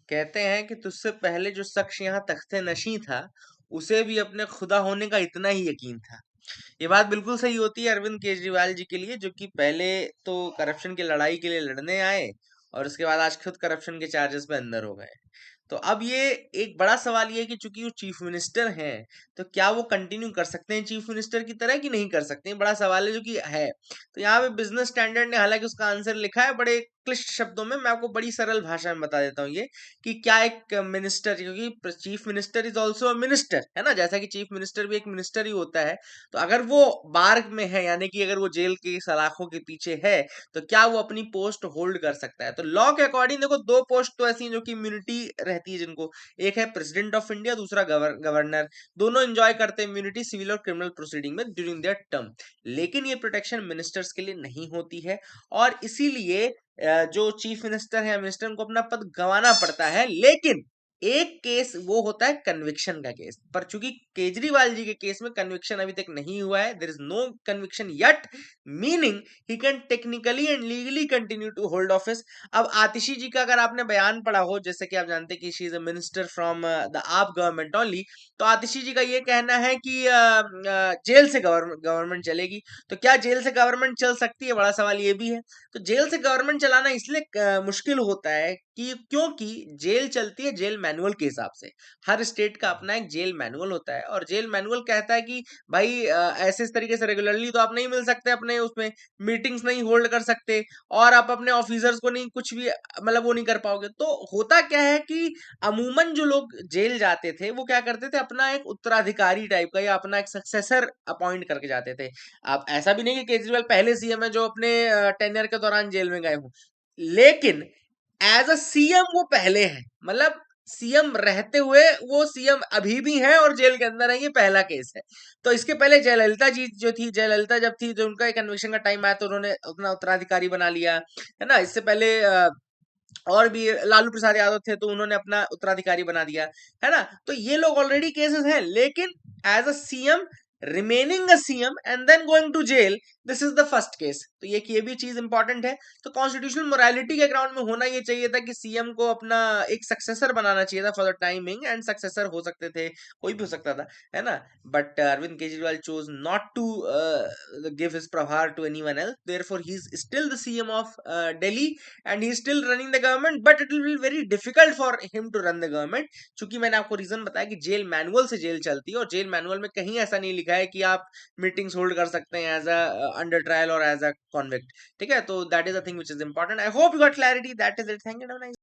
कहते हैं कि तुझसे पहले जो शख्स यहाँ तख्ते नशीं था, उसे भी अपने खुदा होने का इतना ही यकीन था। ये बात बिल्कुल सही होती है अरविंद केजरीवाल जी के लिए, जो कि पहले तो करप्शन की लड़ाई के लिए लड़ने आए और उसके बाद आज खुद करप्शन के चार्जेस पे अंदर हो गए। तो अब ये एक बड़ा सवाल ये है कि चूंकि वो चीफ मिनिस्टर हैं, तो क्या वो कंटिन्यू कर सकते हैं चीफ मिनिस्टर की तरह कि नहीं कर सकते हैं, बड़ा सवाल है जो कि है। तो यहाँ पे बिजनेस स्टैंडर्ड ने हालांकि उसका आंसर लिखा है बड़े क्लिष्ट शब्दों में, मैं आपको बड़ी सरल भाषा में बता देता हूँ ये कि क्या एक मिनिस्टर, क्योंकि chief minister is also a minister, है ना, जैसा कि चीफ मिनिस्टर भी एक मिनिस्टर ही होता है। तो अगर वो बार्ग में है, यानी कि अगर वो जेल की सलाखों के पीछे है, तो क्या वो अपनी पोस्ट होल्ड कर सकता है? तो लॉ के अकॉर्डिंग देखो, दो पोस्ट तो ऐसी हैं जो कि इम्यूनिटी रहती है जिनको, एक है प्रेसिडेंट ऑफ इंडिया, दूसरा गवर्नर। दोनों एंजॉय करते हैं इम्यूनिटी सिविल और क्रिमिनल प्रोसीडिंग में ड्यूरिंग देयर टर्म। लेकिन ये प्रोटेक्शन मिनिस्टर्स के लिए नहीं होती है, और इसीलिए जो चीफ मिनिस्टर है, मिनिस्टर, उनको अपना पद गंवाना पड़ता है। लेकिन एक केस वो होता है कन्विक्शन का केस, पर चूंकि केजरीवाल जी के केस में कन्विक्शन अभी तक नहीं हुआ है, there is no conviction yet, meaning he can technically and legally continue to hold office. अब आतिशी जी का अगर आपने बयान पढ़ा हो, जैसे कि आप जानते हैं कि she is a minister from the आप गवर्नमेंट ओनली, तो आतिशी जी का ये कहना है कि जेल से गवर्नमेंट चलेगी। तो क्या जेल से गवर्नमेंट चल सकती है, बड़ा सवाल ये भी है। तो जेल से गवर्नमेंट चलाना इसलिए मुश्किल होता है कि क्योंकि जेल चलती है जेल मैनुअल के हिसाब से। हर स्टेट का अपना एक जेल मैनुअल होता है, और जेल मैनुअल कहता है कि भाई ऐसे इस तरीके से रेगुलरली तो आप नहीं मिल सकते, अपने उसमें मीटिंग्स नहीं होल्ड कर सकते, और आप अपने ऑफिसर्स को नहीं कुछ भी मतलब वो नहीं कर पाओगे। तो होता क्या है कि अमूमन जो लोग जेल जाते थे वो क्या करते थे, अपना एक उत्तराधिकारी टाइप का या अपना एक सक्सेसर अपॉइंट करके जाते थे। अब ऐसा भी नहीं कि केजरीवाल पहले सीएम है जो अपने टेन्योर के दौरान जेल में गए हों, लेकिन एज अ सीएम वो पहले है, मतलब सीएम रहते हुए वो सीएम अभी भी हैं और जेल के अंदर है, ये पहला केस है। तो इसके पहले जयललिता जी जो थी, जयललिता जब थी, जो उनका कन्विक्शन का टाइम आया तो उन्होंने अपना उत्तराधिकारी बना लिया, है ना। इससे पहले और भी लालू प्रसाद यादव थे तो उन्होंने अपना उत्तराधिकारी बना दिया, है ना। तो ये लोग ऑलरेडी केसेस हैं, लेकिन as a CM, remaining a CM and then going to jail, this is the first case. तो ये भी चीज इंपॉर्टेंट है। तो कॉन्स्टिट्यूशनल मोरालिटी के ग्राउंड में होना ये चाहिए था कि सीएम को अपना एक सक्सेसर बनाना चाहिए था for the timing, and successor हो सकते थे, कोई भी हो सकता था, है ना। But Arvind Kejriwal chose not to give his प्रभार to anyone else, therefore he is still the CM of Delhi, and he is still running the government, but it will be very difficult for him to run the government, क्योंकि मैंने आपको reason बताया कि jail manual से jail चलती है, और jail manual में कहीं ऐसा नहीं लिखा है कि आप मीटिंग्स होल्ड कर सकते हैं एज अ अंडर ट्रायल और एज अ कॉन्विक्ट। ठीक है, तो that is a thing which is important. I hope you got clarity. That is it. Thank you.